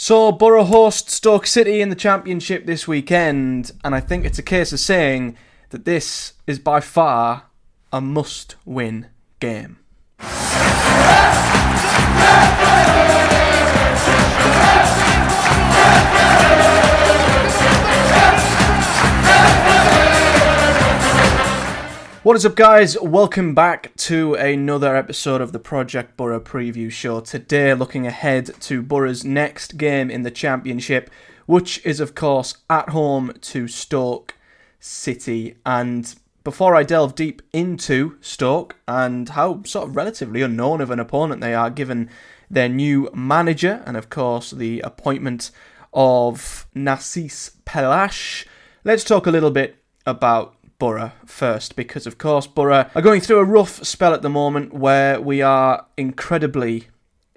So, Boro host Stoke City in the Championship this weekend, and I think it's a case of saying that this is by far a must-win game. What is up, guys? Welcome back to another episode of the Project Boro Preview Show. Today, looking ahead to Boro's next game in the Championship, which is, of course, at home to Stoke City. And before I delve deep into Stoke and how sort of relatively unknown of an opponent they are, given their new manager and, of course, the appointment of Narcís Pellas, let's talk a little bit about Boro first, because of course Boro are going through a rough spell at the moment where we are incredibly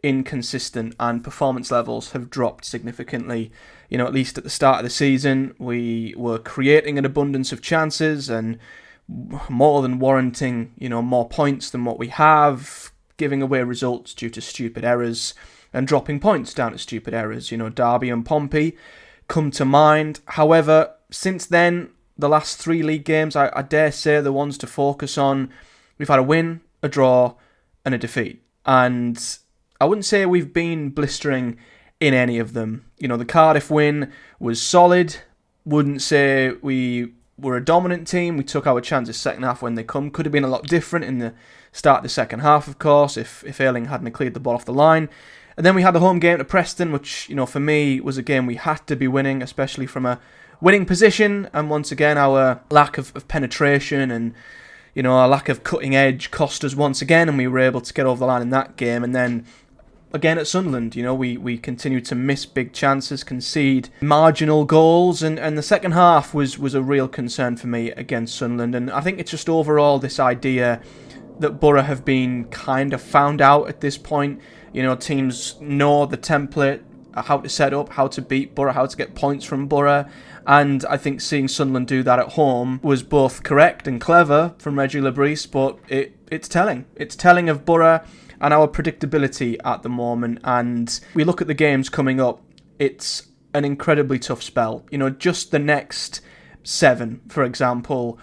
inconsistent and performance levels have dropped significantly. At least at the start of the season, we were creating an abundance of chances and more than warranting, more points than what we have, giving away results due to stupid errors and dropping points down to stupid errors. Derby and Pompey come to mind. However, since then, the last 3 league games, I dare say the ones to focus on, we've had a win, a draw, and a defeat. And I wouldn't say we've been blistering in any of them. The Cardiff win was solid. Wouldn't say we were a dominant team. We took our chances second half when they come. Could have been a lot different in the start of the second half, of course, if Ayling hadn't cleared the ball off the line. And then we had the home game to Preston, which, for me, was a game we had to be winning, especially from a winning position, and once again our lack of penetration and our lack of cutting edge cost us once again, and we were able to get over the line in that game. And then again at Sunderland, we continued to miss big chances, concede marginal goals, and the second half was a real concern for me against Sunderland. And I think it's just overall this idea that Boro have been kind of found out at this point. Teams know the template, how to set up, how to beat Boro, how to get points from Boro. And I think seeing Sunderland do that at home was both correct and clever from Reggie Lebris, but it's telling. It's telling of Boro and our predictability at the moment. And we look at the games coming up, it's an incredibly tough spell. Just the next 7, for example,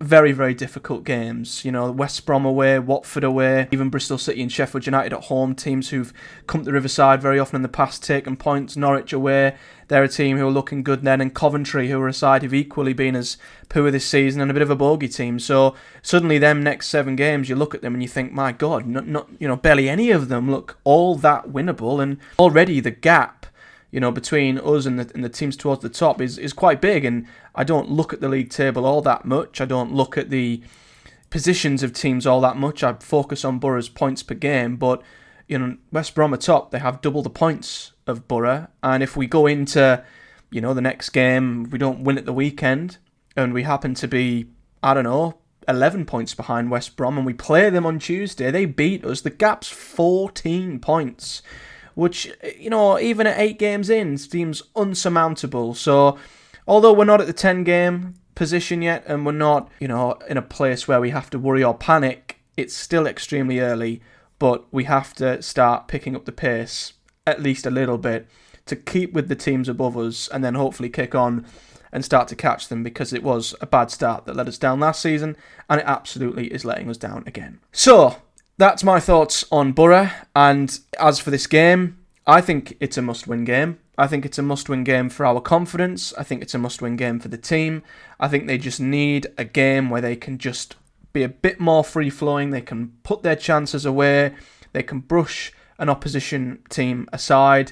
very, very difficult games. West Brom away, Watford away, even Bristol City and Sheffield United at home, teams who've come to Riverside very often in the past, taken points. Norwich away, they're a team who are looking good then, and Coventry, who are a side who've equally been as poor this season and a bit of a bogey team. So suddenly them next 7 games, you look at them and you think, my God, not barely any of them look all that winnable, and already the gap between us and the teams towards the top is quite big. And I don't look at the league table all that much. I don't look at the positions of teams all that much. I focus on Boro's points per game. But, West Brom are top. They have double the points of Boro. And if we go into, the next game, we don't win at the weekend, and we happen to be, 11 points behind West Brom, and we play them on Tuesday, they beat us. The gap's 14 points. Which, even at 8 games in, seems unsurmountable. So, although we're not at the 10-game position yet, and we're not, in a place where we have to worry or panic, it's still extremely early, but we have to start picking up the pace, at least a little bit, to keep with the teams above us, and then hopefully kick on and start to catch them, because it was a bad start that let us down last season, and it absolutely is letting us down again. So, that's my thoughts on Boro. And as for this game, I think it's a must-win game. I think it's a must-win game for our confidence. I think it's a must-win game for the team. I think they just need a game where they can just be a bit more free-flowing. They can put their chances away. They can brush an opposition team aside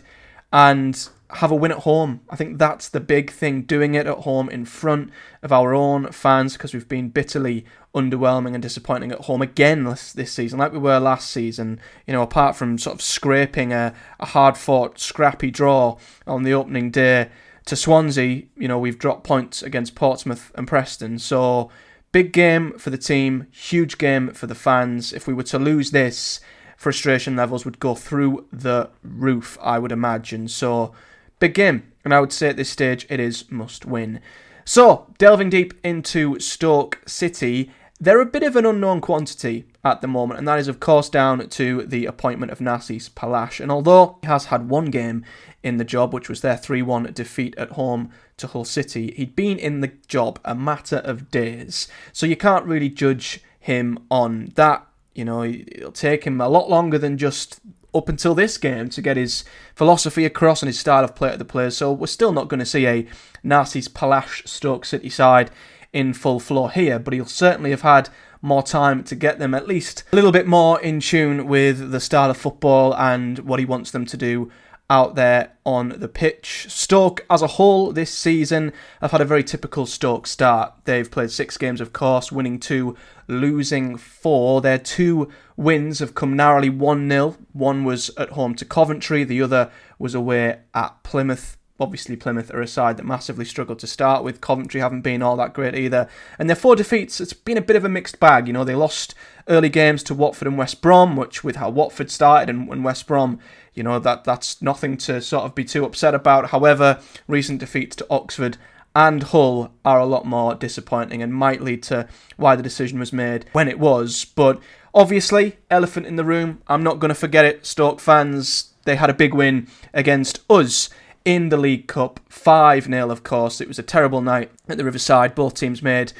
and have a win at home. I think that's the big thing, doing it at home in front of our own fans, because we've been bitterly underwhelming and disappointing at home again this season, like we were last season. Apart from sort of scraping a hard-fought, scrappy draw on the opening day to Swansea, we've dropped points against Portsmouth and Preston. So, big game for the team, huge game for the fans. If we were to lose this, frustration levels would go through the roof, I would imagine. So, big game, and I would say at this stage it is must win. So, delving deep into Stoke City, they're a bit of an unknown quantity, at the moment, and that is of course down to the appointment of Narcis Palash. And although he has had one game in the job, which was their 3-1 defeat at home to Hull City, he'd been in the job a matter of days, so you can't really judge him on that. It'll take him a lot longer than just up until this game to get his philosophy across and his style of play to the players, so we're still not going to see a Narcis Palash Stoke City side in full floor here, but he'll certainly have had more time to get them at least a little bit more in tune with the style of football and what he wants them to do out there on the pitch. Stoke as a whole this season have had a very typical Stoke start. They've played 6 games, of course, winning 2, losing 4. Their 2 wins have come narrowly 1-0. One was at home to Coventry, the other was away at Plymouth. Obviously, Plymouth are a side that massively struggled to start with. Coventry haven't been all that great either. And their 4 defeats, it's been a bit of a mixed bag. They lost early games to Watford and West Brom, which with how Watford started and West Brom, that's nothing to sort of be too upset about. However, recent defeats to Oxford and Hull are a lot more disappointing and might lead to why the decision was made when it was. But obviously, elephant in the room, I'm not going to forget it. Stoke fans, they had a big win against us in the League Cup, 5-0 of course. It was a terrible night at the Riverside. Both teams made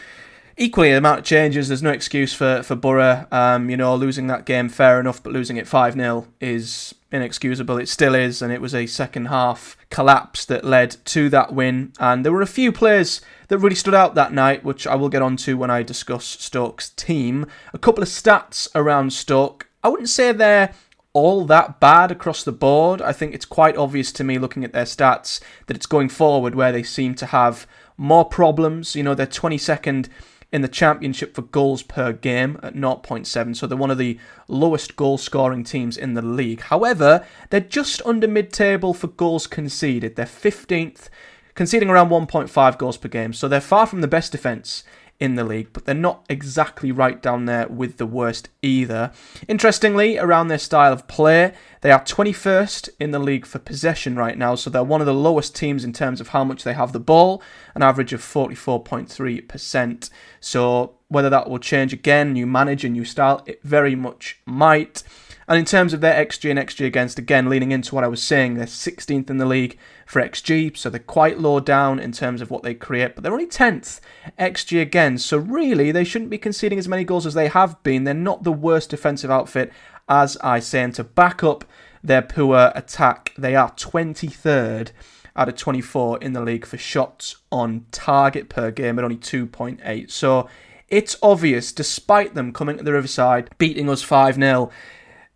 equally the amount of changes. There's no excuse for Boro. Losing that game, fair enough, but losing it 5-0 is inexcusable. It still is, and it was a second half collapse that led to that win. And there were a few players that really stood out that night, which I will get onto when I discuss Stoke's team. A couple of stats around Stoke. I wouldn't say they're all that bad across the board. I think it's quite obvious to me looking at their stats that it's going forward where they seem to have more problems. They're 22nd in the Championship for goals per game at 0.7, so they're one of the lowest goal scoring teams in the league. However, they're just under mid-table for goals conceded. They're 15th, conceding around 1.5 goals per game, so they're far from the best defence in the league, but they're not exactly right down there with the worst either. Interestingly, around their style of play, they are 21st in the league for possession right now, so they're one of the lowest teams in terms of how much they have the ball, an average of 44.3%. So whether that will change again, new manager, new style, it very much might. And in terms of their XG and XG against, again, leaning into what I was saying, they're 16th in the league for XG, so they're quite low down in terms of what they create, but they're only 10th XG again, so really they shouldn't be conceding as many goals as they have been. They're not the worst defensive outfit, as I say, and to back up their poor attack, they are 23rd out of 24 in the league for shots on target per game at only 2.8. So it's obvious, despite them coming to the Riverside, beating us 5-0,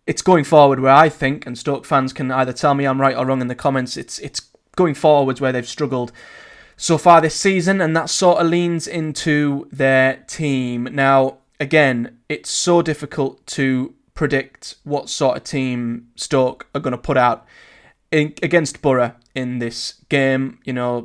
it's going forward where I think, and Stoke fans can either tell me I'm right or wrong in the comments, it's going forwards where they've struggled so far this season, and that sort of leans into their team. Now, again, it's so difficult to predict what sort of team Stoke are going to put out against Boro in this game.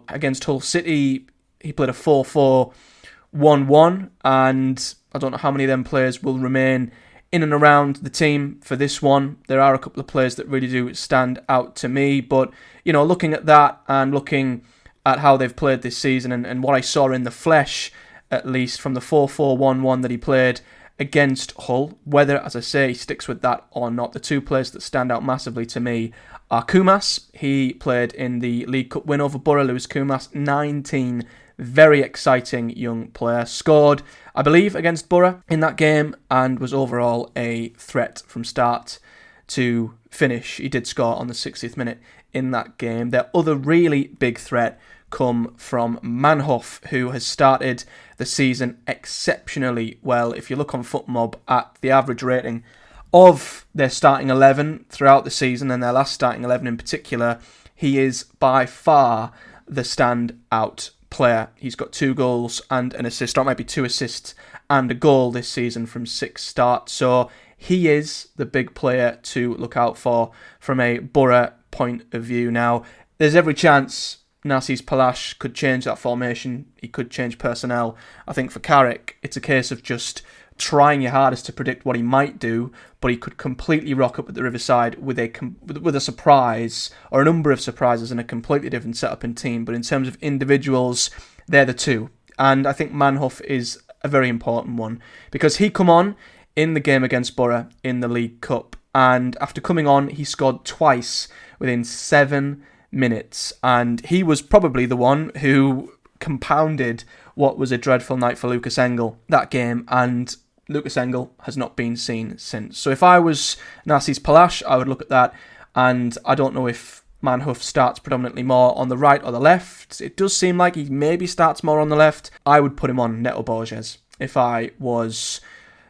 Against Hull City, he played a 4-4-1-1, and I don't know how many of them players will remain in and around the team for this one. There are a couple of players that really do stand out to me, but looking at that and looking at how they've played this season and what I saw in the flesh, at least from the 4-4-1-1 that he played against Hull, whether, as I say, he sticks with that or not, the 2 players that stand out massively to me are Kumas. He played in the League Cup win over Boro, Lewis Kumas, 19, very exciting young player, scored, I believe, against Boro in that game and was overall a threat from start to finish. He did score on the 60th minute in that game. Their other really big threat come from Manhoff, who has started the season exceptionally well. If you look on FootMob at the average rating of their starting 11 throughout the season, and their last starting 11 in particular, he is by far the standout player. He's got 2 goals and an assist, or it might be 2 assists and a goal this season from 6 starts. So he is the big player to look out for from a Boro point of view. Now, there's every chance Narcis Palash could change that formation. He could change personnel. I think for Carrick, it's a case of just trying your hardest to predict what he might do, but he could completely rock up at the Riverside with a surprise, or a number of surprises, and a completely different setup and team. But in terms of individuals, they're the 2. And I think Manhoff is a very important one, because he come on in the game against Boro in the League Cup. And after coming on, he scored twice within 7 minutes. And he was probably the one who compounded what was a dreadful night for Lucas Engel that game. And Lucas Engel has not been seen since. So if I was Narcis Palash, I would look at that. And I don't know if Manhoef starts predominantly more on the right or the left. It does seem like he maybe starts more on the left. I would put him on Neto Borges if I was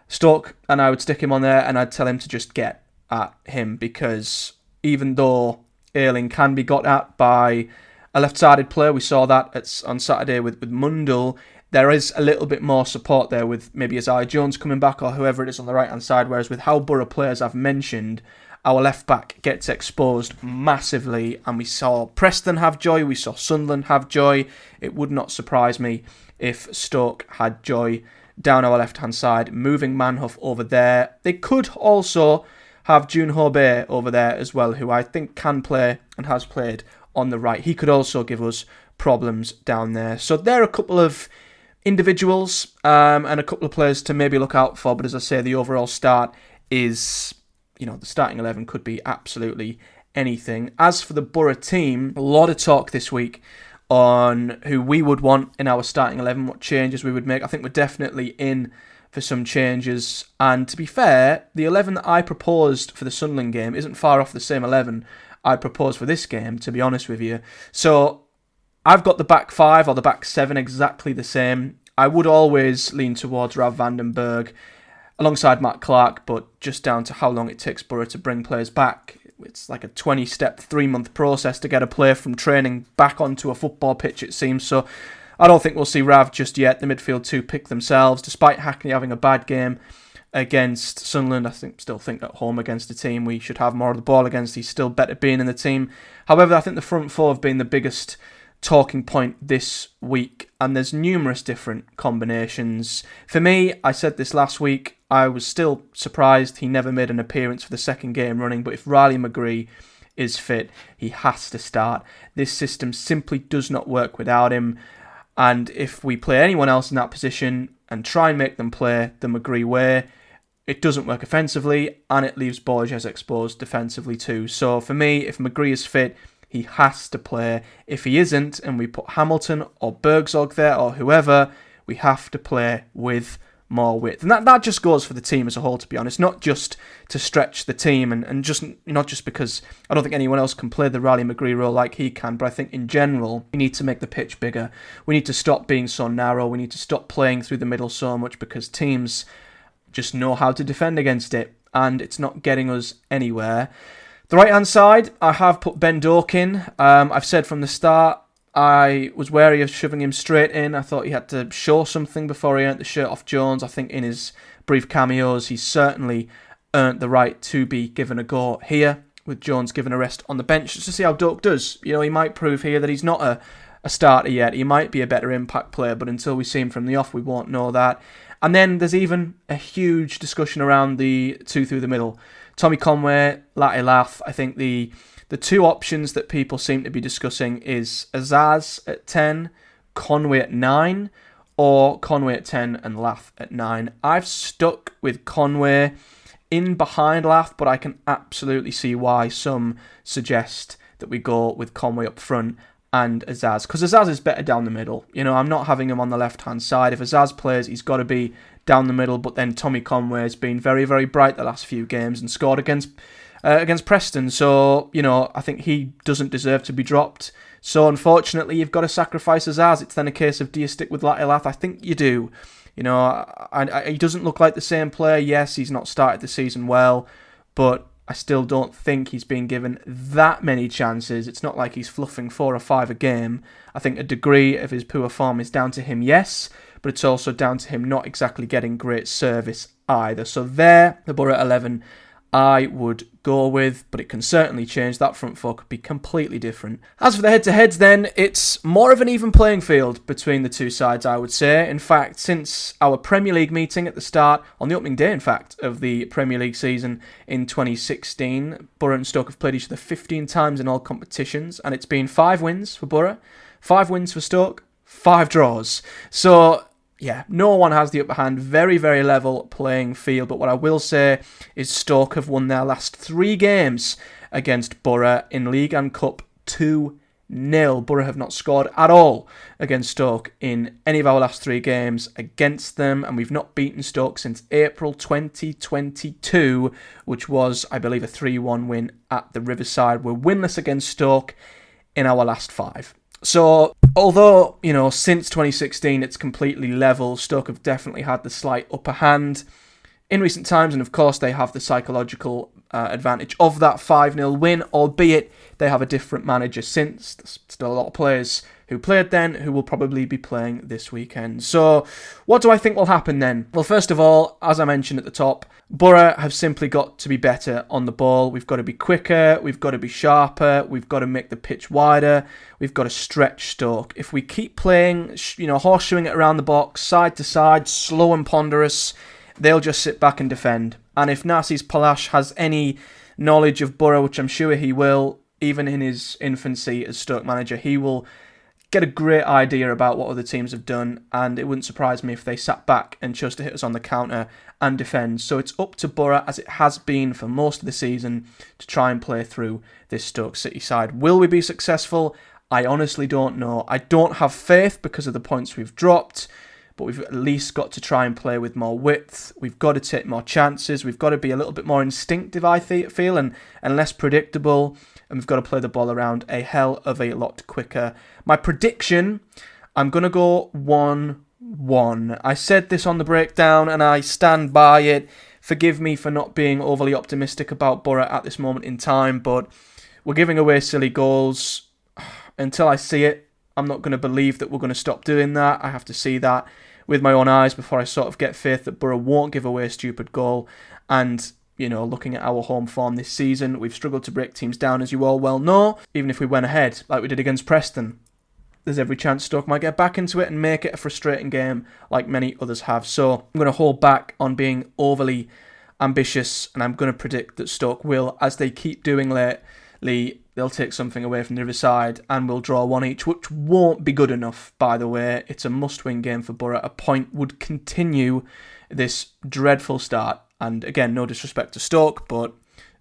Stoke, and I would stick him on there and I'd tell him to just get at him, because even though Ayling can be got at by a left-sided player, we saw that on Saturday with Mundell, there is a little bit more support there with maybe Isaiah Jones coming back or whoever it is on the right-hand side, whereas with how Boro players I've mentioned, our left-back gets exposed massively, and we saw Preston have joy, we saw Sunderland have joy. It would not surprise me if Stoke had joy down our left-hand side, moving Manhoef over there. They could also have June Hobe over there as well, who I think can play and has played on the right. He could also give us problems down there. So there are a couple of individuals and a couple of players to maybe look out for. But as I say, the overall start is, the starting 11 could be absolutely anything. As for the Boro team, a lot of talk this week on who we would want in our starting 11, what changes we would make. I think we're definitely in for some changes. And to be fair, the 11 that I proposed for the Sunderland game isn't far off the same 11 I proposed for this game, to be honest with you. So I've got the back 5 or the back 7 exactly the same. I would always lean towards Rav van den Berg alongside Matt Clark, but just down to how long it takes Boro to bring players back. It's like a 20-step, 3-month process to get a player from training back onto a football pitch, it seems. So I don't think we'll see Rav just yet. The midfield two pick themselves. Despite Hackney having a bad game against Sunderland, I still think at home against a team we should have more of the ball against, he's still better being in the team. However, I think the front four have been the biggest talking point this week, and there's numerous different combinations. For me, I said this last week, I was still surprised he never made an appearance for the second game running, but if Riley McGree is fit, he has to start. This system simply does not work without him, and if we play anyone else in that position and try and make them play the McGree way, it doesn't work offensively, and it leaves Borges exposed defensively too. So for me, if McGree is fit, he has to play. If he isn't, and we put Hamilton or Bergzog there or whoever, we have to play with more width. And that just goes for the team as a whole, to be honest. Not just to stretch the team and just not just because I don't think anyone else can play the Riley McGree role like he can, but I think in general, we need to make the pitch bigger. We need to stop being so narrow. We need to stop playing through the middle so much because teams just know how to defend against it, and it's not getting us anywhere. The right-hand side, I have put Ben Doak in. I've said from the start, I was wary of shoving him straight in. I thought he had to show something before he earned the shirt off Jones. I think in his brief cameos, he's certainly earned the right to be given a go here, with Jones given a rest on the bench, just to see how Doak does. He might prove here that he's not a starter yet. He might be a better impact player, but until we see him from the off, we won't know that. And then there's even a huge discussion around the two through the middle. Tommy Conway, Latte Lath. I think the two options that people seem to be discussing is Azaz at 10, Conway at 9, or Conway at 10 and Lath at 9. I've stuck with Conway in behind Lath, but I can absolutely see why some suggest that we go with Conway up front and Azaz, because Azaz is better down the middle. I'm not having him on the left-hand side. If Azaz plays, he's got to be down the middle, but then Tommy Conway has been very, very bright the last few games and scored against Preston. So, I think he doesn't deserve to be dropped. So, unfortunately, you've got to sacrifice Azaz. It's then a case of, do you stick with Latte Lath? I think you do. He doesn't look like the same player. Yes, he's not started the season well, but I still don't think he's been given that many chances. It's not like he's fluffing 4 or 5 a game. I think a degree of his poor form is down to him, yes, but it's also down to him not exactly getting great service either. So there, the Boro 11 I would go with, but it can certainly change. That front four could be completely different. As for the head-to-heads then, it's more of an even playing field between the two sides, I would say. In fact, since our Premier League meeting at the start, on the opening day, in fact, of the Premier League season in 2016, Boro and Stoke have played each other 15 times in all competitions, and it's been 5 wins for Boro, 5 wins for Stoke, 5 draws. So, yeah, no one has the upper hand. Very, very level playing field. But what I will say is Stoke have won their last 3 games against Boro in League and Cup 2-0. Boro have not scored at all against Stoke in any of our last 3 games against them, and we've not beaten Stoke since April 2022, which was, I believe, a 3-1 win at the Riverside. We're winless against Stoke in our last 5. So, although, since 2016 it's completely level, Stoke have definitely had the slight upper hand in recent times, and of course they have the psychological advantage of that 5-0 win, albeit they have a different manager since. There's still a lot of players who played then who will probably be playing this weekend. So what do I think will happen then? Well, first of all, as I mentioned at the top, Boro have simply got to be better on the ball. We've got to be quicker, we've got to be sharper, we've got to make the pitch wider, we've got to stretch Stoke. If we keep playing, horseshoeing it around the box, side to side, slow and ponderous, they'll just sit back and defend. And if Narcis Palash has any knowledge of Boro, which I'm sure he will, even in his infancy as Stoke manager, he will get a great idea about what other teams have done, and it wouldn't surprise me if they sat back and chose to hit us on the counter and defend. So it's up to Boro, as it has been for most of the season, to try and play through this Stoke City side. Will we be successful? I honestly don't know. I don't have faith because of the points we've dropped, but we've at least got to try and play with more width. We've got to take more chances. We've got to be a little bit more instinctive, I feel, and less predictable. And we've got to play the ball around a hell of a lot quicker. My prediction, I'm going to go 1-1. I said this on the breakdown and I stand by it. Forgive me for not being overly optimistic about Boro at this moment in time, but we're giving away silly goals. Until I see it, I'm not going to believe that we're going to stop doing that. I have to see that with my own eyes before I sort of get faith that Boro won't give away a stupid goal. And, looking at our home form this season, we've struggled to break teams down, as you all well know. Even if we went ahead, like we did against Preston, there's every chance Stoke might get back into it and make it a frustrating game like many others have. So I'm going to hold back on being overly ambitious, and I'm going to predict that Stoke will, as they keep doing lately, they'll take something away from the Riverside and we'll draw 1 each, which won't be good enough, by the way. It's a must-win game for Boro. A point would continue this dreadful start. And again, no disrespect to Stoke, but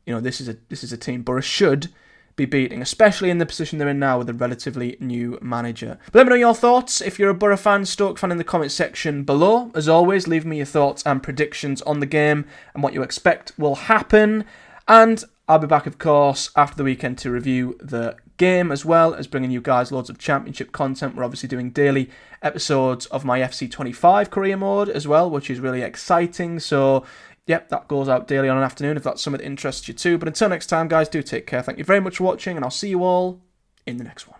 this is a team Boro should be beating, especially in the position they're in now with a relatively new manager. But let me know your thoughts. If you're a Boro fan, Stoke fan, in the comment section below. As always, leave me your thoughts and predictions on the game and what you expect will happen. And I'll be back, of course, after the weekend to review the game, as well as bringing you guys loads of championship content. We're obviously doing daily episodes of my FC25 career mode as well, which is really exciting. So, yep, that goes out daily on an afternoon if that's something that interests you too. But until next time, guys, do take care. Thank you very much for watching, and I'll see you all in the next one.